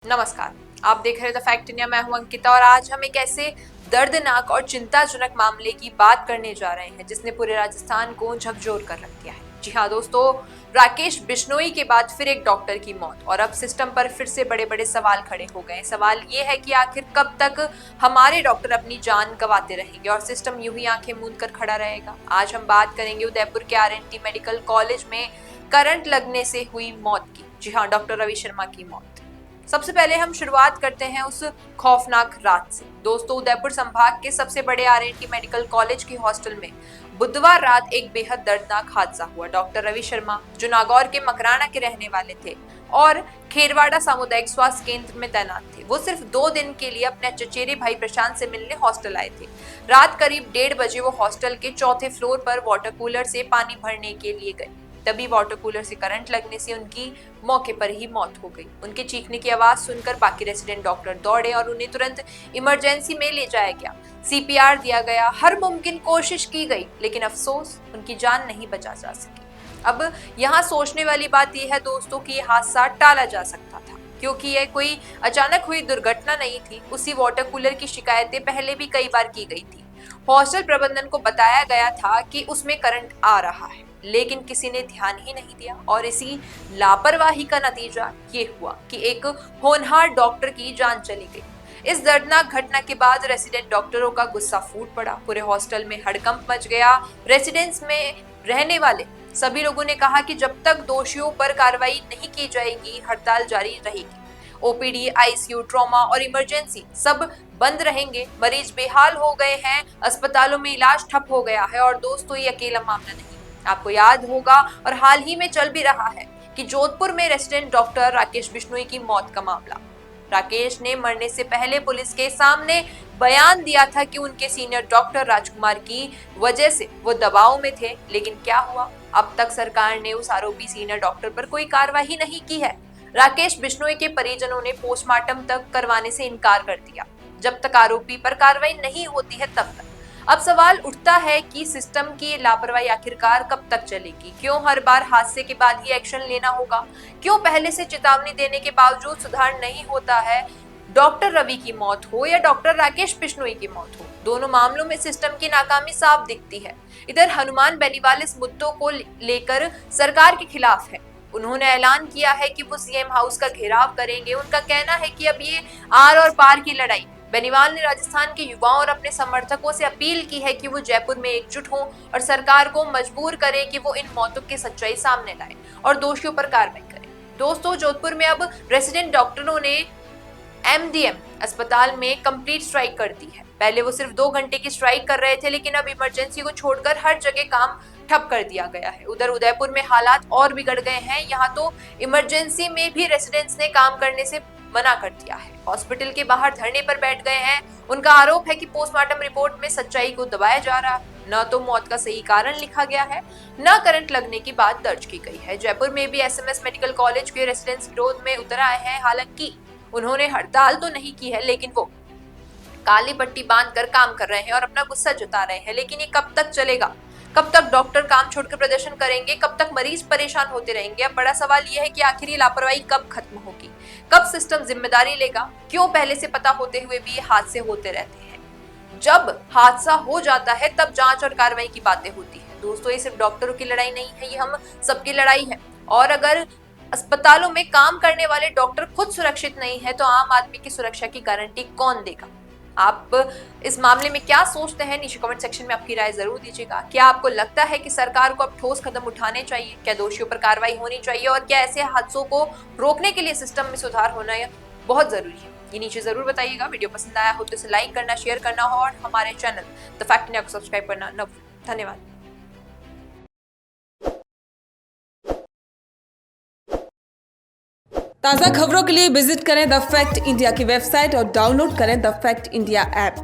नमस्कार, आप देख रहे हैं द फैक्ट इंडिया। मैं हूं अंकिता और आज हम एक ऐसे दर्दनाक और चिंताजनक मामले की बात करने जा रहे हैं जिसने पूरे राजस्थान को झकझोर कर रख दिया है। जी हाँ दोस्तों, राकेश बिश्नोई के बाद फिर एक डॉक्टर की मौत और अब सिस्टम पर फिर से बड़े बड़े सवाल खड़े हो गए। सवाल ये है कि आखिर कब तक हमारे डॉक्टर अपनी जान गंवाते रहेंगे और सिस्टम यूं ही आंखें मूंद कर खड़ा रहेगा। आज हम बात करेंगे उदयपुर के आर.एन.टी मेडिकल कॉलेज में करंट लगने से हुई मौत की। जी हाँ, डॉक्टर रवि शर्मा की मौत। सबसे पहले हम शुरुआत करते हैं उस खौफनाक रात से। दोस्तों, उदयपुर संभाग के सबसे बड़े आर.एन.टी मेडिकल कॉलेज के हॉस्टल में बुधवार रात एक बेहद दर्दनाक हादसा हुआ। डॉक्टर रवि शर्मा, जो नागौर के मकराना के रहने वाले थे और खेरवाड़ा सामुदायिक स्वास्थ्य केंद्र में तैनात थे, वो सिर्फ 2 दिन के लिए अपने चचेरे भाई प्रशांत से मिलने हॉस्टल आए थे। रात करीब 1:30 बजे वो हॉस्टल के 4थे फ्लोर पर वाटर कूलर से पानी भरने के लिए गए। तभी वाटर कूलर से करंट लगने से उनकी मौके पर ही मौत हो गई। उनके चीखने की आवाज सुनकर बाकी रेजिडेंट डॉक्टर दौड़े और उन्हें तुरंत इमरजेंसी में ले जाया गया। सीपीआर दिया गया, हर मुमकिन कोशिश की गई, लेकिन अफसोस उनकी जान नहीं बचा जा सकी। अब यहाँ सोचने वाली बात यह है दोस्तों कि यह हादसा टाला जा सकता था, क्योंकि यह कोई अचानक हुई दुर्घटना नहीं थी। उसी वाटर कूलर की शिकायतें पहले भी कई बार की गई थी। हॉस्टल प्रबंधन को बताया गया था कि उसमें करंट आ रहा है, लेकिन किसी ने ध्यान ही नहीं दिया और इसी लापरवाही का नतीजा ये हुआ कि एक होनहार डॉक्टर की जान चली गई। इस दर्दनाक घटना के बाद रेसिडेंट डॉक्टरों का गुस्सा फूट पड़ा। पूरे हॉस्टल में हड़कंप मच गया। रेसिडेंस में रहने वाले सभी लोगों ने कहा कि जब तक दोषियों पर कार्रवाई नहीं की जाएगी, हड़ताल जारी रहेगी। ओपीडी, आईसीयू, ट्रॉमा और इमरजेंसी सब बंद रहेंगे। मरीज बेहाल हो गए हैं, अस्पतालों में इलाज ठप हो गया है। और दोस्तों, ये अकेला मामला नहीं, आपको याद होगा और हाल ही में चल भी रहा है कि जोधपुर में रेसिडेंट डॉक्टर राकेश बिश्नोई की मौत का मामला। राकेश ने मरने से पहले पुलिस के सामने बयान दिया था कि उनके सीनियर डॉक्टर राजकुमार की वजह से वो दबाव में थे, लेकिन क्या हुआ? अब तक सरकार ने उस आरोपी सीनियर डॉक्टर पर कोई कार्रवाई नहीं की है। राकेश बिश्नोई के परिजनों ने पोस्टमार्टम तक करवाने से इनकार कर दिया। जब तक आरोपी पर कार्रवाई नहीं होती है तब तक। अब सवाल उठता है कि सिस्टम की लापरवाही आखिरकार कब तक चलेगी? क्यों हर बार हादसे के बाद ही एक्शन लेना होगा? क्यों पहले से चेतावनी देने के बावजूद सुधार नहीं होता है? डॉक्टर रवि की मौत हो या डॉक्टर राकेश बिश्नोई की मौत हो, दोनों मामलों में सिस्टम की नाकामी साफ दिखती है। इधर हनुमान बेनीवाल इस मुद्दों को लेकर सरकार के खिलाफ है। उन्होंने ऐलान किया है कि वो सीएम हाउस का घेराव करेंगे। उनका कहना है कि अब ये आर और पार की लड़ाई। बेनीवाल ने राजस्थान के युवाओं और अपने समर्थकों से अपील की है कि वो जयपुर में एकजुट हों और सरकार को मजबूर करें कि वो इन मौतों की सच्चाई सामने लाए और दोषियों पर कार्रवाई करें। दोस्तों, जोधपुर में अब रेसिडेंट डॉक्टरों ने एमडीएम अस्पताल में कंप्लीट स्ट्राइक कर दी है। पहले वो सिर्फ 2 घंटे की स्ट्राइक कर रहे थे, लेकिन अब इमरजेंसी को छोड़कर हर जगह काम ठप कर दिया गया है। उधर उदयपुर में हालात और बिगड़ गए हैं। यहाँ तो इमरजेंसी में भी रेसिडेंट्स ने काम करने से मना कर दिया है। हॉस्पिटल के बाहर धरने पर बैठ गए हैं। उनका आरोप है कि पोस्टमार्टम रिपोर्ट में सच्चाई को दबाया जा रहा है। न तो मौत का सही कारण लिखा गया है, न करंट लगने की बात दर्ज की गई है। जयपुर में भी एसएमएस मेडिकल कॉलेज के रेसिडेंट्स विरोध में उतर आए हैं। हालांकि उन्होंने हड़ताल तो नहीं की है, लेकिन वो काली पट्टी बांधकर काम कर रहे हैं और अपना गुस्सा जता रहे हैं। लेकिन ये कब तक चलेगा? कब तक डॉक्टर काम छोड़कर प्रदर्शन करेंगे? कब तक मरीज परेशान होते रहेंगे? अब बड़ा सवाल यह है कि आखिर ये लापरवाही कब खत्म होगी? कब सिस्टम जिम्मेदारी लेगा? क्यों पहले से पता होते हुए भी ये हादसे होते रहते हैं? जब हादसा हो जाता है तब जांच और कार्रवाई की बातें होती है। दोस्तों, ये सिर्फ डॉक्टरों की लड़ाई नहीं है, ये हम सबकी लड़ाई है। और अगर अस्पतालों में काम करने वाले डॉक्टर खुद सुरक्षित नहीं है तो आम आदमी की सुरक्षा की गारंटी कौन देगा? आप इस मामले में क्या सोचते हैं? नीचे कमेंट सेक्शन में आपकी राय जरूर दीजिएगा। क्या आपको लगता है कि सरकार को अब ठोस कदम उठाने चाहिए? क्या दोषियों पर कार्रवाई होनी चाहिए? और क्या ऐसे हादसों को रोकने के लिए सिस्टम में सुधार होना बहुत जरूरी है? ये नीचे जरूर बताइएगा। वीडियो पसंद आया हो तो इसे लाइक करना, शेयर करना और हमारे चैनल द फैक्ट इंडिया को सब्सक्राइब करना न भूलें। धन्यवाद। ताज़ा खबरों के लिए विजिट करें द फैक्ट इंडिया की वेबसाइट और डाउनलोड करें द फैक्ट इंडिया ऐप।